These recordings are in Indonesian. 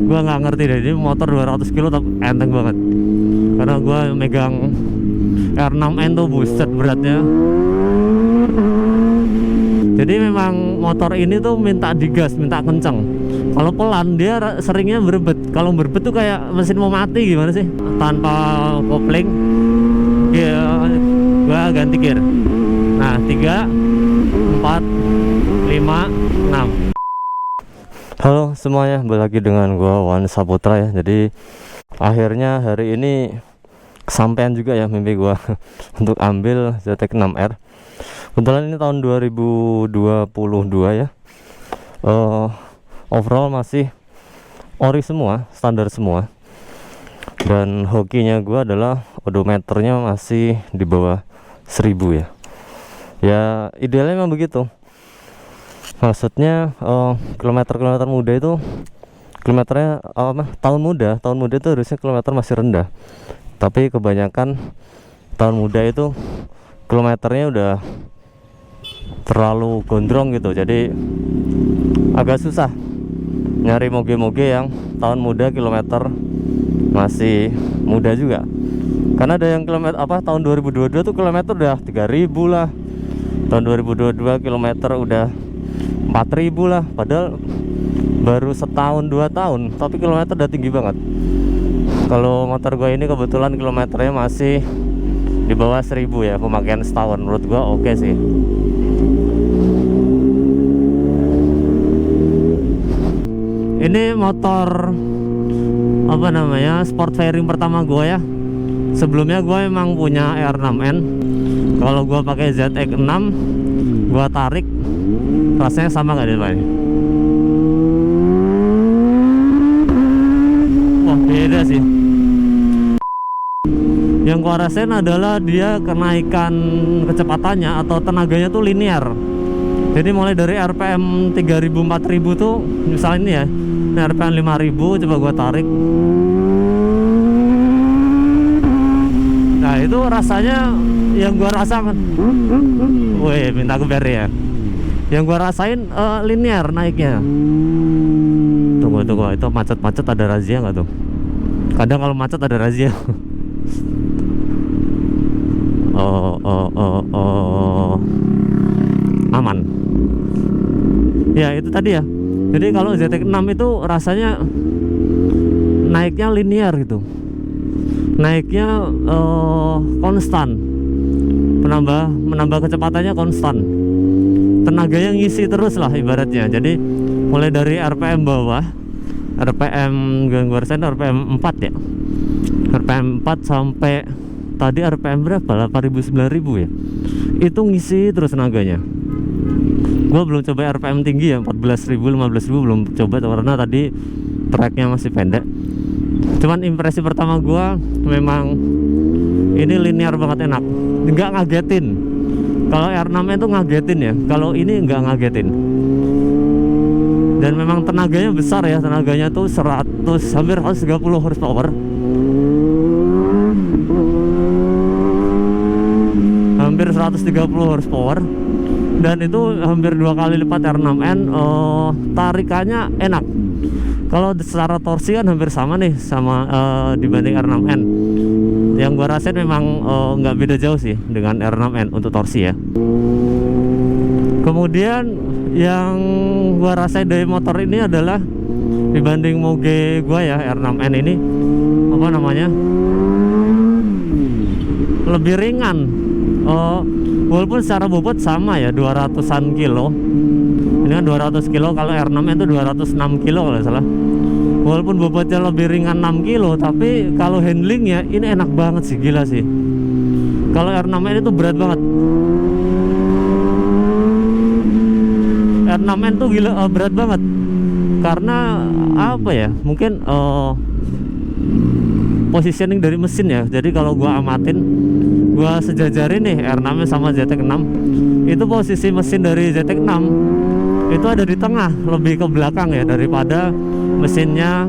Gua nggak ngerti deh, ini motor 200 kilo tapi enteng banget. Karena gua megang R6N tuh buset beratnya. Jadi memang motor ini tuh minta digas, minta kenceng. Kalau pelan dia seringnya berebet. Kalau berebet tuh kayak mesin mau mati gimana sih? Tanpa kopling, ya gua ganti gear. Nah 3, 4, 5, 6. Halo semuanya, kembali lagi dengan gua Wan Saputra ya. Jadi akhirnya hari ini kesampaian juga ya mimpi gua untuk ambil ZX6R. Kebetulan ini tahun 2022 ya. Overall masih ori semua, standar semua. Dan hokinya gua adalah odometernya masih di bawah 1000 ya. Ya idealnya memang begitu. Maksudnya kilometer muda itu kilometernya tahun muda itu harusnya kilometer masih rendah. Tapi kebanyakan tahun muda itu kilometernya udah terlalu gondrong gitu. Jadi agak susah nyari moge-moge yang tahun muda kilometer masih muda juga. Karena ada yang kilometer tahun 2022 tuh kilometer udah 3000 lah. Tahun 2022 kilometer udah 4000 lah, padahal baru setahun 2 tahun tapi kilometer udah tinggi banget. Kalau motor gue ini kebetulan kilometernya masih di bawah 1000 ya, pemakaian setahun. Menurut gue oke sih. Ini motor sport fairing pertama gue ya. Sebelumnya gue emang punya R6N. Kalau gue pakai ZX6, gue tarik rasanya sama nggak deh Pak? Wah beda sih. Yang gua rasain adalah dia kenaikan kecepatannya atau tenaganya tuh linear. Jadi mulai dari RPM 3000 4000 tuh misalnya ini ya, ini RPM 5000, coba gua tarik. Nah itu rasanya yang gua rasakan. Wih, minta keber ya. Yang gua rasain linear naiknya. Tunggu, itu macet ada razia nggak tuh? Kadang kalau macet ada razia. Aman. Ya itu tadi ya. Jadi kalau ZX6 itu rasanya naiknya linear gitu. Naiknya konstan. Menambah kecepatannya konstan. Tenaganya ngisi terus lah ibaratnya. Jadi mulai dari RPM bawah, RPM gue rasain RPM 4 ya, RPM 4 sampai tadi RPM berapa? 8000 9000 ya. Itu ngisi terus tenaganya. Gue belum coba RPM tinggi ya, 14000 15000 belum coba karena tadi tracknya masih pendek. Cuman impresi pertama gue memang ini linear banget, enak, nggak ngagetin. Kalau R6 itu ngagetin ya, kalau ini nggak ngagetin. Dan memang tenaganya besar ya, tenaganya tuh hampir 130 horsepower. Hampir 130 horsepower. Dan itu hampir 2 kali lipat R6N. Tarikannya enak. Kalau secara torsi kan hampir sama nih sama dibanding R6N. Yang gua rasain memang nggak beda jauh sih dengan R6N untuk torsi ya. Kemudian yang gua rasain dari motor ini adalah dibanding moge gua ya, R6N ini lebih ringan. Walaupun secara bobot sama ya, 200-an kilo. Ini kan 200 kilo, kalau R6N itu 206 kilo kalau salah. Walaupun bobotnya lebih ringan 6 kilo, tapi kalau handlingnya ini enak banget sih, gila sih. Kalau R6N itu berat banget. R6N tuh gila, berat banget. Karena apa ya? Mungkin positioning dari mesin ya. Jadi kalau gua amatin, gua sejajarin nih R6 sama ZX6. Itu posisi mesin dari ZX6 itu ada di tengah, lebih ke belakang ya daripada mesinnya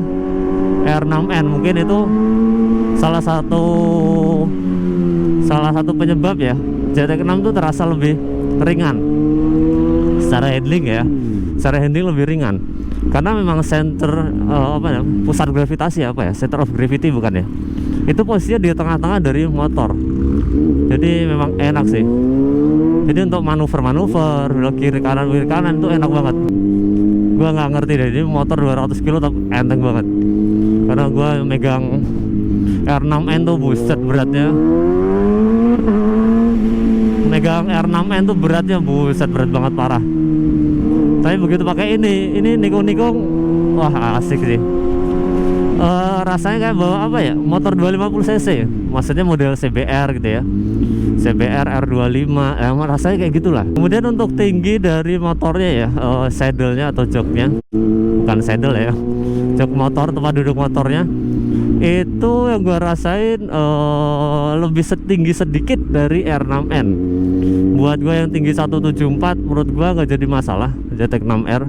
R6N. Mungkin itu salah satu penyebab ya, ZX6 tuh terasa lebih ringan secara handling ya, secara handling lebih ringan. karena memang center pusat gravitasi center of gravity bukan ya, itu posisinya di tengah-tengah dari motor. Jadi memang enak sih. Jadi untuk manuver belok kiri kanan itu enak banget. Gua nggak ngerti deh, ini motor 200 kilo tapi enteng banget. Karena gua megang R6N tuh buset beratnya. Megang R6N tuh beratnya buset, berat banget parah. Tapi begitu pakai ini nikung-nikung, wah asik sih. Rasanya kayak bawa motor 250 cc, maksudnya model CBR gitu ya, CBR R25, rasanya kayak gitulah. Kemudian untuk tinggi dari motornya ya, saddle-nya atau joknya, bukan saddle ya, jok motor, tempat duduk motornya, itu yang gua rasain lebih tinggi sedikit dari R6N. Buat gua yang tinggi 174, menurut gua nggak jadi masalah ZX6R.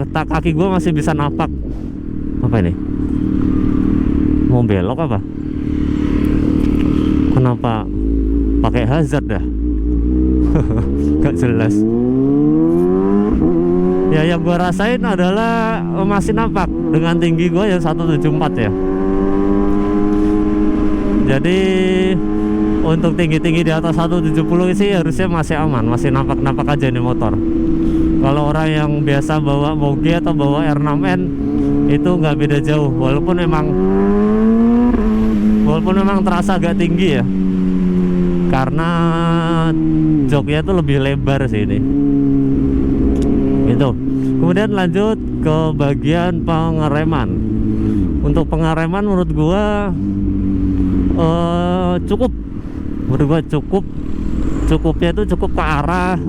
Kaki gua masih bisa napak. Apa ini? Mau belok apa? Kenapa pakai hazard dah? Gak jelas. Ya yang gua rasain adalah masih napak dengan tinggi gua yang 174 ya. Jadi untuk tinggi-tinggi di atas 170 sih harusnya masih aman, masih napak-napak aja nih motor. Kalau orang yang biasa bawa Moge atau bawa R6N itu nggak beda jauh, walaupun memang terasa agak tinggi ya, karena joknya itu lebih lebar sih ini. Itu. Kemudian lanjut ke bagian pengereman. Untuk pengereman menurut gua cukup. Menurut gua cukupnya itu cukup ke arah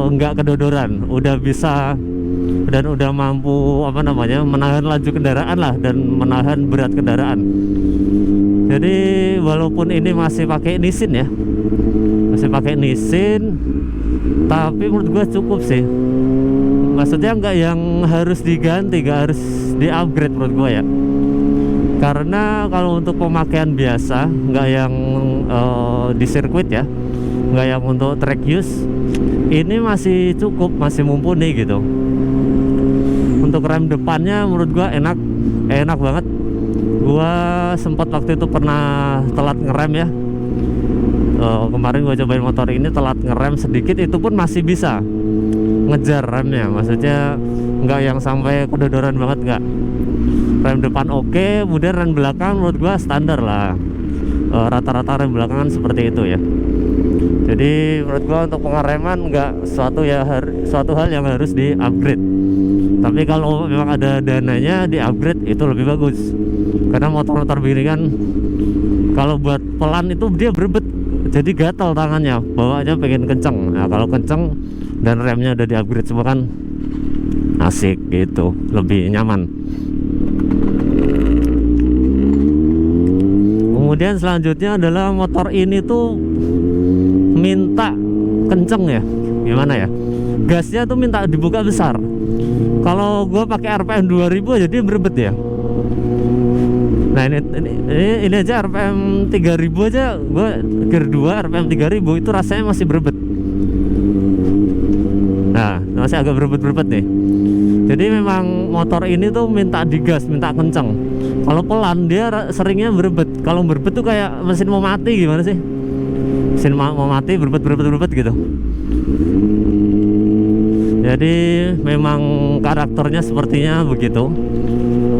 nggak kedodoran, udah bisa dan udah mampu menahan laju kendaraan lah dan menahan berat kendaraan. Jadi walaupun ini masih pakai Nissin ya, tapi menurut gua cukup sih. Maksudnya nggak yang harus diganti, nggak harus di-upgrade menurut gua ya. Karena kalau untuk pemakaian biasa, nggak yang di sirkuit ya, nggak yang untuk track use, ini masih cukup, masih mumpuni gitu. Untuk rem depannya menurut gua enak banget. Gua sempat waktu itu pernah telat ngerem ya. Kemarin gua cobain motor ini, telat ngerem sedikit, itu pun masih bisa ngejar remnya. Maksudnya nggak yang sampai kedodoran banget, nggak. Rem depan oke, kemudian rem belakang menurut gua standar lah. Rata-rata rem belakangan seperti itu ya. Jadi menurut gua untuk pengereman nggak suatu hal yang harus di-upgrade. Tapi kalau memang ada dananya di-upgrade itu lebih bagus. Karena motor-motor begini kan kalau buat pelan itu dia berebet, jadi gatal tangannya, bawaannya pengen kenceng. Nah kalau kenceng dan remnya udah di-upgrade semua kan asik gitu, lebih nyaman. Kemudian selanjutnya adalah motor ini tuh minta kenceng ya, gimana ya, gasnya tuh minta dibuka besar. Kalau gue pakai RPM 2000 aja dia berebet ya. Nah ini aja RPM 3000 aja, gue gear 2 RPM 3000 itu rasanya masih berebet. Nah masih agak berebet nih. Jadi memang motor ini tuh minta digas, minta kenceng. Kalau pelan dia seringnya berebet. Kalau berebet tuh kayak mesin mau mati, gimana sih? Mesin mau mati berebet gitu. Jadi memang karakternya sepertinya begitu.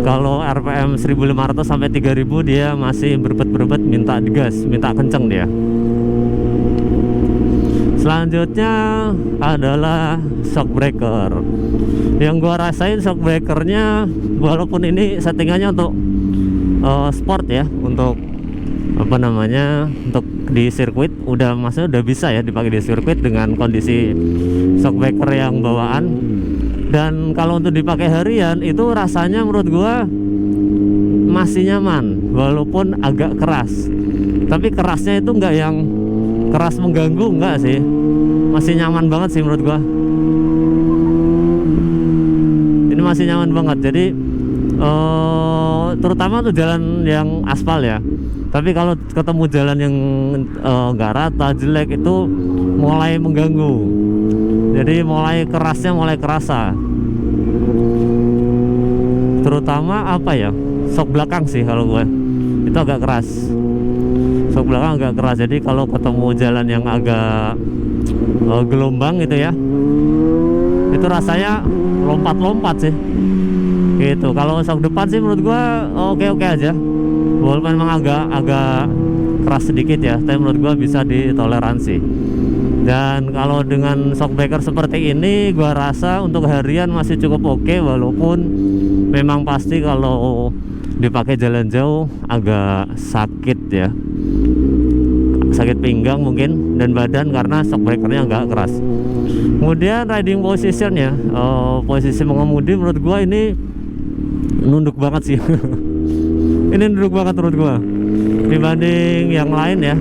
Kalau RPM 1500 sampai 3000 dia masih berebet minta digas, minta kenceng dia. Selanjutnya adalah shock breaker. Yang gua rasain shock breakernya, walaupun ini settingannya untuk sport ya, untuk untuk di sirkuit maksudnya udah bisa ya dipakai di sirkuit dengan kondisi shock breaker yang bawaan. Dan kalau untuk dipakai harian itu rasanya menurut gua masih nyaman walaupun agak keras. Tapi kerasnya itu enggak yang keras mengganggu, enggak sih. Masih nyaman banget sih menurut gua. Ini masih nyaman banget. Jadi terutama tuh jalan yang aspal ya. Tapi kalau ketemu jalan yang nggak rata, jelek, itu mulai mengganggu. Jadi mulai kerasnya mulai kerasa. Terutama apa ya, sok belakang sih kalau gue itu agak keras. Sok belakang agak keras. Jadi kalau ketemu jalan yang agak gelombang gitu ya, itu rasanya lompat-lompat sih gitu. Kalau sok depan sih menurut gue oke-oke aja, walaupun memang agak keras sedikit ya, tapi menurut gue bisa ditoleransi. Dan kalau dengan shockbreaker seperti ini, gua rasa untuk harian masih cukup oke, walaupun memang pasti kalau dipakai jalan jauh agak sakit ya, sakit pinggang mungkin dan badan karena shockbreakernya agak keras. Kemudian riding positionnya, posisi mengemudi menurut gua ini nunduk banget sih. Ini nunduk banget menurut gua dibanding yang lain ya.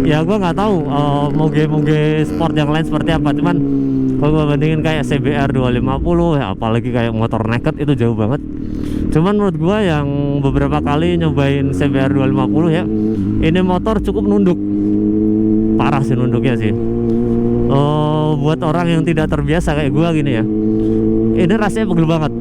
Ya gue nggak tahu moge sport yang lain seperti apa, cuman kalau gue bandingin kayak CBR 250 ya, apalagi kayak motor naked itu jauh banget. Cuman menurut gue yang beberapa kali nyobain CBR 250 ya, ini motor cukup nunduk, parah sih nunduknya sih. Buat orang yang tidak terbiasa kayak gue gini ya, ini rasanya pegel banget.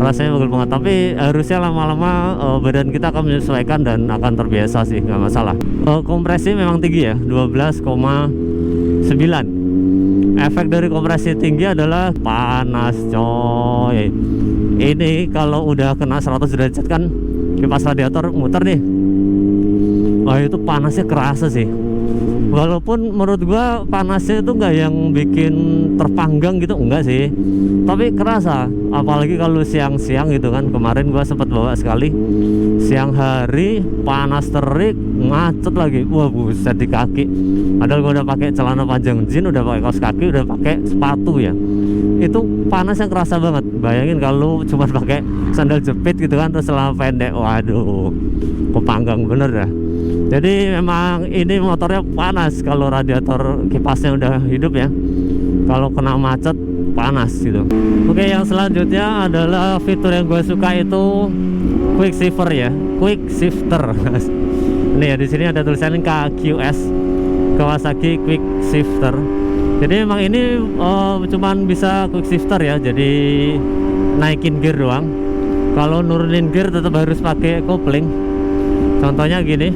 Tapi harusnya lama-lama badan kita akan menyesuaikan dan akan terbiasa sih, nggak masalah. Kompresi memang tinggi ya, 12,9. Efek dari kompresi tinggi adalah panas coy. Ini kalau udah kena 100 derajat kan, kipas radiator muter nih, itu panasnya kerasa sih. Walaupun menurut gua panasnya itu nggak yang bikin terpanggang gitu, enggak sih, tapi kerasa. Apalagi kalau siang-siang gitu kan. Kemarin gua sempat bawa sekali siang hari, panas terik, macet lagi. Wah buset di kaki. Padahal gua udah pakai celana panjang jeans, udah pakai kaos kaki, udah pakai sepatu ya. Itu panas yang kerasa banget. Bayangin kalau cuma pakai sandal jepit gitu kan, terus celana pendek. Waduh, kepanggang bener dah. Jadi memang ini motornya panas kalau radiator kipasnya udah hidup ya. Kalau kena macet panas gitu. Oke, yang selanjutnya adalah fitur yang gue suka itu quick shifter ya, quick shifter. Nih ya, di sini ada tulisan KQS, Kawasaki Quick Shifter. Jadi memang ini cuman bisa quick shifter ya, jadi naikin gear doang. Kalau nurunin gear tetap harus pakai kopling. Contohnya gini,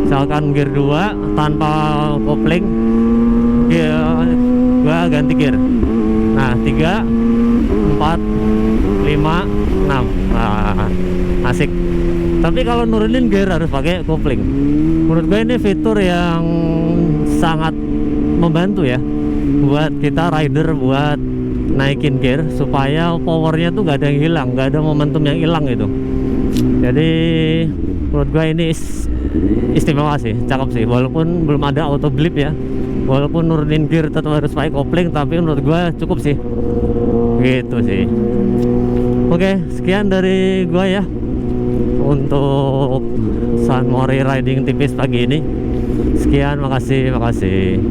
misalkan gear 2 tanpa kopling, gua ganti gear. Nah 3, 4, 5, 6. Nah, asik. Tapi kalau nurunin gear harus pakai kopling. Menurut gue ini fitur yang sangat membantu ya buat kita rider buat naikin gear, supaya powernya tuh gak ada yang hilang, gak ada momentum yang hilang gitu. Jadi menurut gue ini istimewa sih, cakep sih. Walaupun belum ada auto blip ya, walaupun nurunin gear tetap harus pakai kopling, tapi menurut gue cukup sih gitu sih. Oke, sekian dari gue ya untuk Sunmori riding tipis pagi ini. Sekian, makasih.